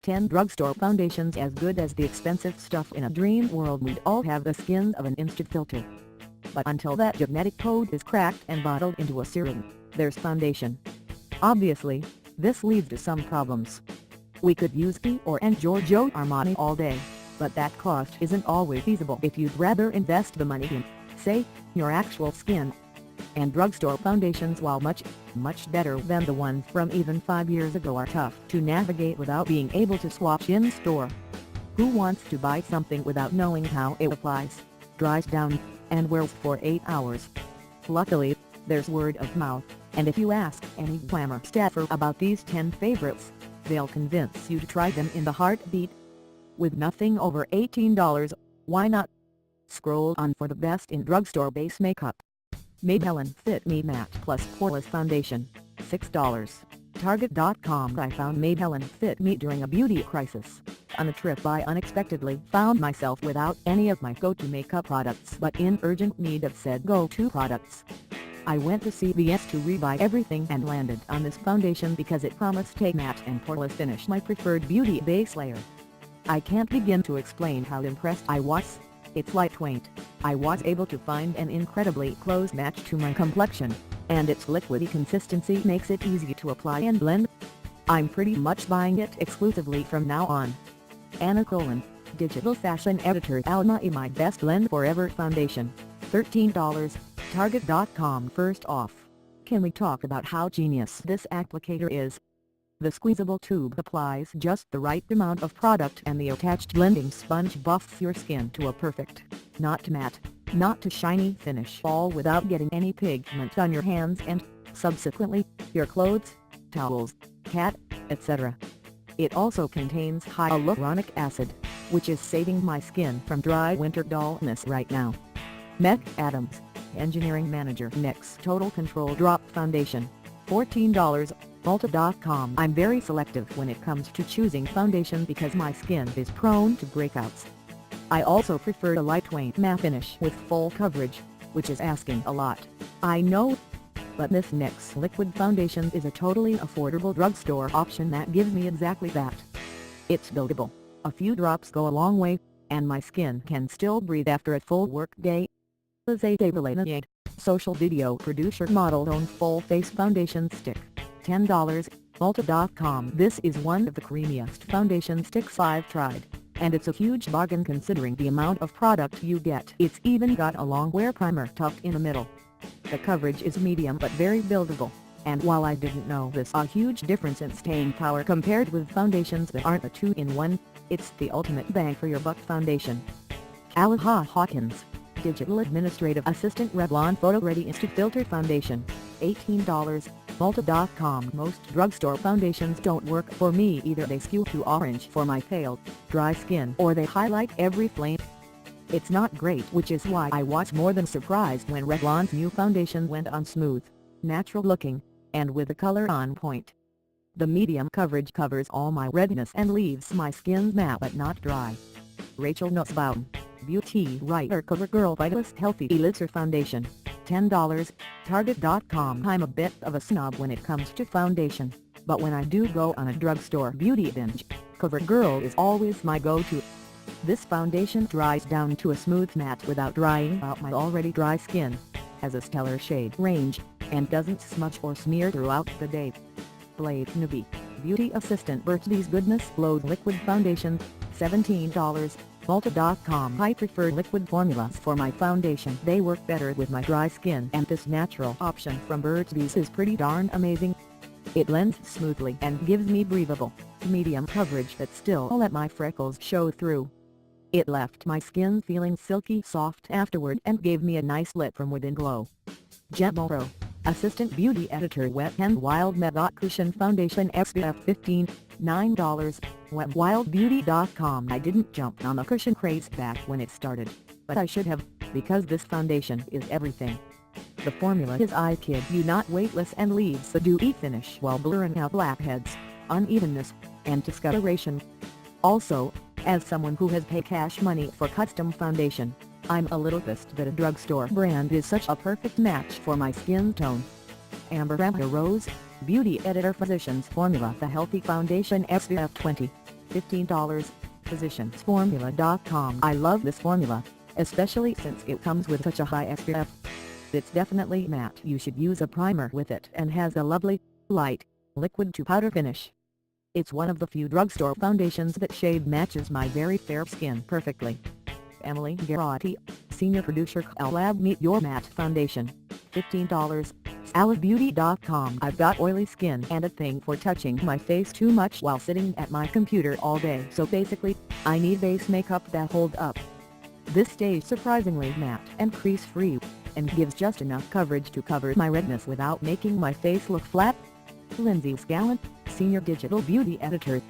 10 drugstore foundations as good as the expensive stuff. In a dream world we'd all have the skin of an Insta filter. But until that genetic code is cracked and bottled into a serum, there's foundation. Obviously, this leads to some problems. We could use Dior and Giorgio Armani all day, but that cost isn't always feasible if you'd rather invest the money in, say, your actual skin. And drugstore foundations, while much better than the ones from even 5 years ago, are tough to navigate without being able to swatch in store. Who wants to buy something without knowing how it applies, dries down, and wears for 8 hours? Luckily, there's word of mouth, and if you ask any Glamour staffer about these 10 favorites, they'll convince you to try them in the heartbeat. With nothing over $18, why not? Scroll on for the best in drugstore base makeup. Maybelline Fit Me Matte Plus Poreless Foundation, $6. Target.com. I found Maybelline Fit Me during a beauty crisis. On a trip I unexpectedly found myself without any of my go-to makeup products but in urgent need of said go-to products. I went to CVS to rebuy everything and landed on this foundation because it promised a matte and poreless finish, my preferred beauty base layer. I can't begin to explain how impressed I was. It's lightweight, I was able to find an incredibly close match to my complexion, and its liquidy consistency makes it easy to apply and blend. I'm pretty much buying it exclusively from now on. Anna Colin, Digital Fashion Editor. Alma, my best blend forever foundation, $13. Target.com. First off, can we talk about how genius this applicator is? The squeezable tube applies just the right amount of product and the attached blending sponge buffs your skin to a perfect, not matte, not too shiny finish, all without getting any pigment on your hands and, subsequently, your clothes, towels, cat, etc. It also contains hyaluronic acid, which is saving my skin from dry winter dullness right now. Meg Adams, Engineering Manager. NYX Total Control Drop Foundation, $14. Ulta.com. I'm very selective when it comes to choosing foundation because my skin is prone to breakouts. I also prefer a lightweight matte finish with full coverage, which is asking a lot, I know. But this NYX liquid foundation is a totally affordable drugstore option that gives me exactly that. It's buildable, a few drops go a long way, and my skin can still breathe after a full work day. Zay Related, social video producer. Model own full face foundation stick, $10. Ulta.com. This is one of the creamiest foundation sticks I've tried, and it's a huge bargain considering the amount of product you get. It's even got a long wear primer tucked in the middle. The coverage is medium but very buildable, and while I didn't know this, a huge difference in staying power compared with foundations that aren't a 2-in-1, it's the ultimate bang for your buck foundation. Aloha Hawkins, Digital Administrative Assistant. Revlon Photo Ready Instant Filter Foundation, $18. Ulta.com. Most drugstore foundations don't work for me either. They skew too orange for my pale, dry skin, or they highlight every flame. It's not great, which is why I was more than surprised when Revlon's new foundation went on smooth, natural looking, and with the color on point. The medium coverage covers all my redness and leaves my skin matte but not dry. Rachel Nussbaum, Beauty Writer. CoverGirl Vitalist Healthy Elixir Foundation, $10. Target.com. I'm a bit of a snob when it comes to foundation, but when I do go on a drugstore beauty binge, CoverGirl is always my go-to. This foundation dries down to a smooth matte without drying out my already dry skin, has a stellar shade range, and doesn't smudge or smear throughout the day. Blade Newbie, Beauty Assistant. Birthdays Goodness Glow Liquid Foundation, $17. Ulta.com. I prefer liquid formulas for my foundation. They work better with my dry skin, and this natural option from Burt's Bees is pretty darn amazing. It blends smoothly and gives me breathable, medium coverage that still let my freckles show through. It left my skin feeling silky soft afterward and gave me a nice lit from within glow. Gemoro, Assistant Beauty Editor. Wet n Wild Mega Cushion Foundation SPF 15, $9. WetWildBeauty.com. I didn't jump on the cushion craze back when it started, but I should have, because this foundation is everything. The formula is I kid you not weightless and leaves a dewy finish while blurring out blackheads, unevenness, and discoloration. Also, as someone who has paid cash money for custom foundation, I'm a little pissed that a drugstore brand is such a perfect match for my skin tone. Amber Rose, Beauty Editor. Physicians Formula. The Healthy Foundation SPF 20, $15. PositionsFormula.com. I love this formula, especially since it comes with such a high SPF. It's definitely matte. You should use a primer with it and has a lovely, light, liquid to powder finish. It's one of the few drugstore foundations that shade matches my very fair skin perfectly. Emily Garotti, Senior Producer, Lab Meet Your Matte Foundation. $15. SaladBeauty.com. I've got oily skin and a thing for touching my face too much while sitting at my computer all day, so basically, I need base makeup that holds up. This stays surprisingly matte and crease-free, and gives just enough coverage to cover my redness without making my face look flat. Lindsay Scallon, Senior Digital Beauty Editor,